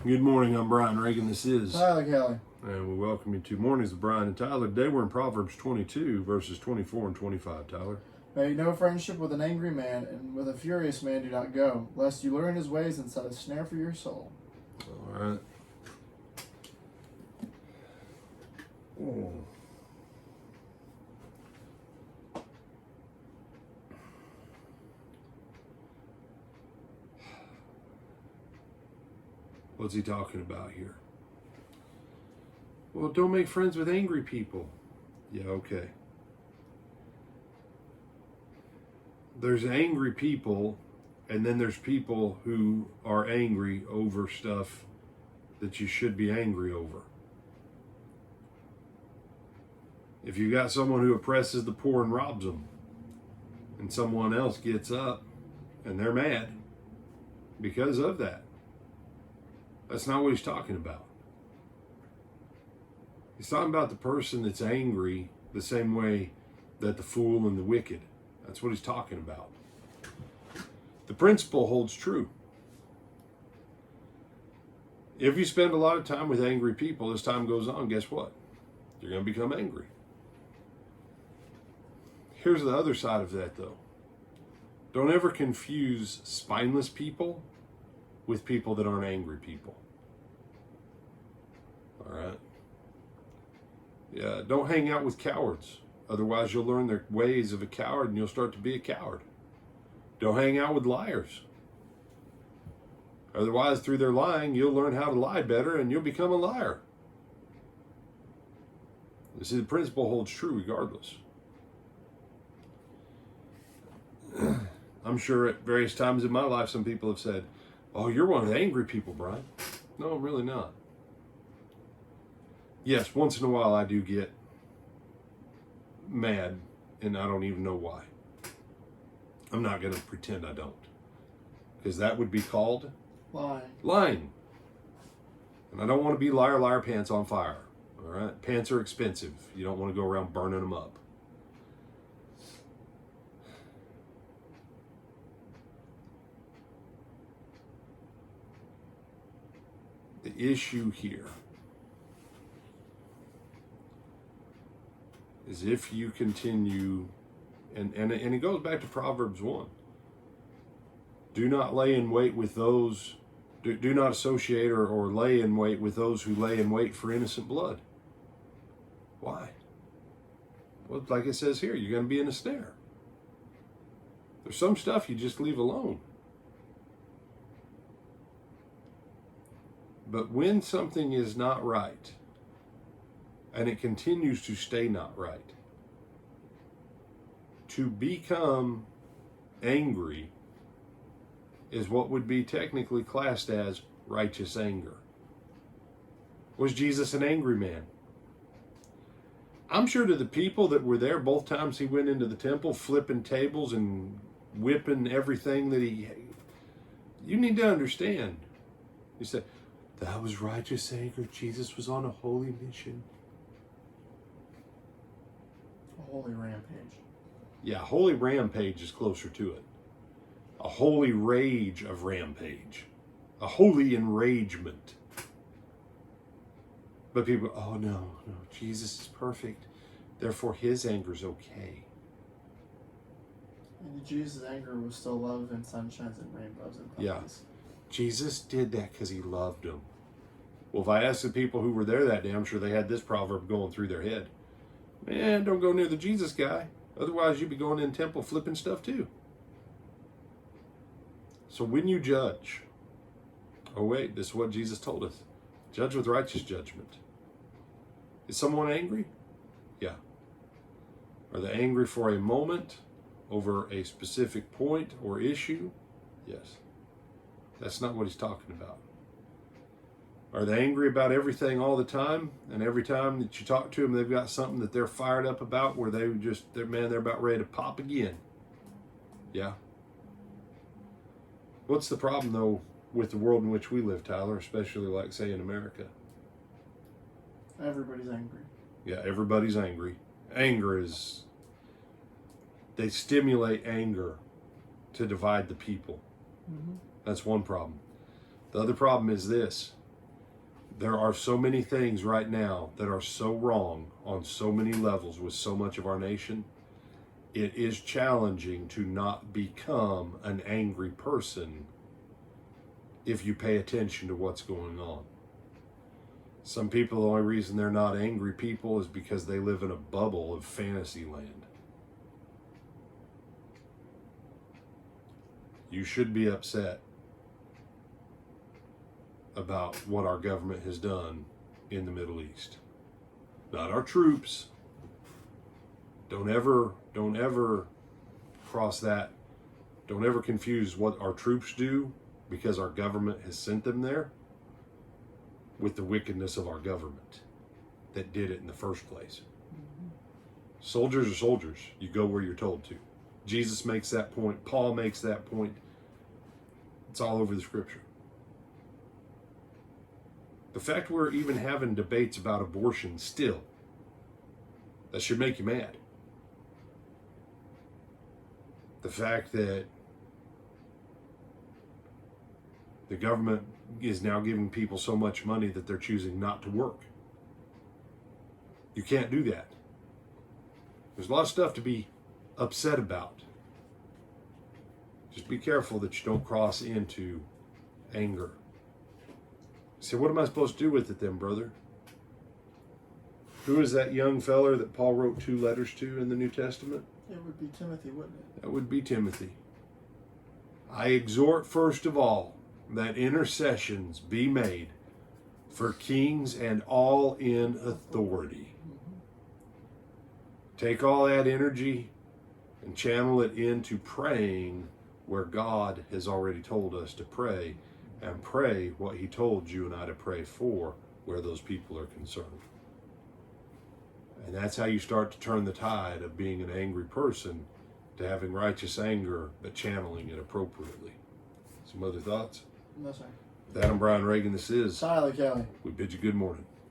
Good morning, I'm Brian Reagan. This is Tyler Kelly. And we welcome you to Mornings with Brian and Tyler. Today we're in Proverbs 22, verses 24 and 25. Tyler. Make no friendship with an angry man, and with a furious man do not go, lest you learn his ways and set a snare for your soul. All right. Oh. What's he talking about here? Well, don't make friends with angry people. Yeah, okay. There's angry people, and then there's people who are angry over stuff that you should be angry over. If you got someone who oppresses the poor and robs them, and someone else gets up and they're mad because of that, that's not what he's talking about. He's talking about the person that's angry the same way that the fool and the wicked. That's what he's talking about. The principle holds true. If you spend a lot of time with angry people, as time goes on, guess what? You're going to become angry. Here's the other side of that, though. Don't ever confuse spineless people with people that aren't angry people. All right? Yeah, don't hang out with cowards. Otherwise, you'll learn the ways of a coward and you'll start to be a coward. Don't hang out with liars. Otherwise, through their lying, you'll learn how to lie better and you'll become a liar. You see, the principle holds true regardless. I'm sure at various times in my life, some people have said, "Oh, you're one of the angry people, Brian." No, I'm really not. Yes, once in a while I do get mad, and I don't even know why. I'm not going to pretend I don't, because that would be called lying. And I don't want to be liar, liar, pants on fire. All right, pants are expensive. You don't want to go around burning them up. The issue here is if you continue, and it goes back to Proverbs 1. Do not lay in wait with those, do not associate or lay in wait with those who lay in wait for innocent blood. Why? Well, like it says here, you're going to be in a snare. There's some stuff you just leave alone. But when something is not right, and it continues to stay not right, to become angry is what would be technically classed as righteous anger. Was Jesus an angry man? I'm sure to the people that were there both times he went into the temple, flipping tables and whipping everything that you need to understand. He said, that was righteous anger. Jesus was on a holy mission. A holy rampage. Yeah, holy rampage is closer to it. A holy rage of rampage. A holy enragement. But people, oh no, Jesus is perfect. Therefore his anger is okay. And Jesus' anger was still love and sunshines and rainbows and puppies. Yeah. Jesus did that because he loved them. Well, if I asked the people who were there that day, I'm sure they had this proverb going through their head. Man, don't go near the Jesus guy. Otherwise, you'd be going in the temple flipping stuff too. So when you judge, oh wait, this is what Jesus told us. Judge with righteous judgment. Is someone angry? Yeah. Are they angry for a moment over a specific point or issue? Yes. That's not what he's talking about. Are they angry about everything all the time? And every time that you talk to them, they've got something that they're fired up about where they're about ready to pop again. Yeah. What's the problem, though, with the world in which we live, Tyler, especially like, say, in America? Everybody's angry. Yeah, everybody's angry. They stimulate anger to divide the people. Mm-hmm. That's one problem. The other problem is this. There are so many things right now that are so wrong on so many levels with so much of our nation. It is challenging to not become an angry person if you pay attention to what's going on. Some people, the only reason they're not angry people is because they live in a bubble of fantasy land. You should be upset about what our government has done in the Middle East. Not our troops. Don't ever cross that. Don't ever confuse what our troops do because our government has sent them there with the wickedness of our government that did it in the first place. Soldiers are soldiers. You go where you're told to. Jesus makes that point. Paul makes that point. It's all over the scripture. The fact we're even having debates about abortion still, that should make you mad. The fact that the government is now giving people so much money that they're choosing not to work. You can't do that. There's a lot of stuff to be upset about. Just be careful that you don't cross into anger. So what am I supposed to do with it then, brother? Who is that young feller that Paul wrote 2 letters to in the New Testament? It would be Timothy, wouldn't it? That would be Timothy. I exhort first of all that intercessions be made for kings and all in authority. Take all that energy and channel it into praying where God has already told us to pray, and pray what he told you and I to pray for where those people are concerned. And that's how you start to turn the tide of being an angry person to having righteous anger, but channeling it appropriately. Some other thoughts? No, sir. With that, I'm Brian Reagan. This is Tyler Kelly. We bid you good morning.